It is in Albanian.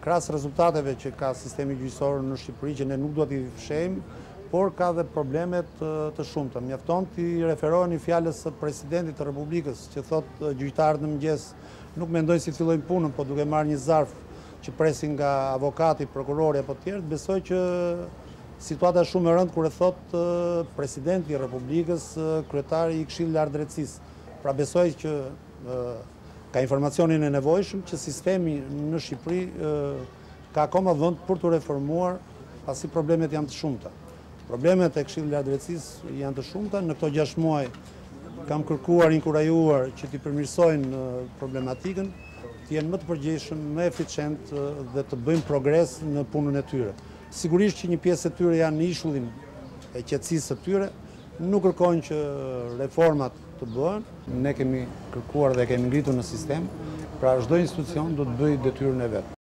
krahas rezultateve që ka sistemi gjyqësor në Shqipëri, që ne nuk duhet i fshehim, por ka dhe problemet të shumta. Mjafton t'i referoheni fjalës së presidentit të Republikës, që thotë gjyqtarët në mëngjes nuk mendojnë si fillojnë punën, po duke marrë një zarf që presin nga avokati, prokurori apo tjerë, besoj që situata është shumë e rëndë kur e thotë presidenti i Republikës, kryetari i Këshillit Lart Drejtësisë. Pra besoj që ka informacionin e nevojshëm që sistemi në Shqipëri ka akoma vend për të reformuar, pasi problemet janë të shumta. Problemet e Këshillit Lart Drejtësisë janë të shumta. Në këto 6 muaj kam kërkuar, inkurajuar që t'i përmirësojnë problematikën, të jenë më të përgjegjshëm, më eficient dhe të bëjmë progres në punën e tyre. Sigurisht që një pjesë e tyre janë në ishullin e qetësisë së tyre, nuk kërkojnë që reformat të bëhen. Ne kemi kërkuar dhe kemi ngritur në sistem, pra çdo institucion do të bëjë detyrën e vet.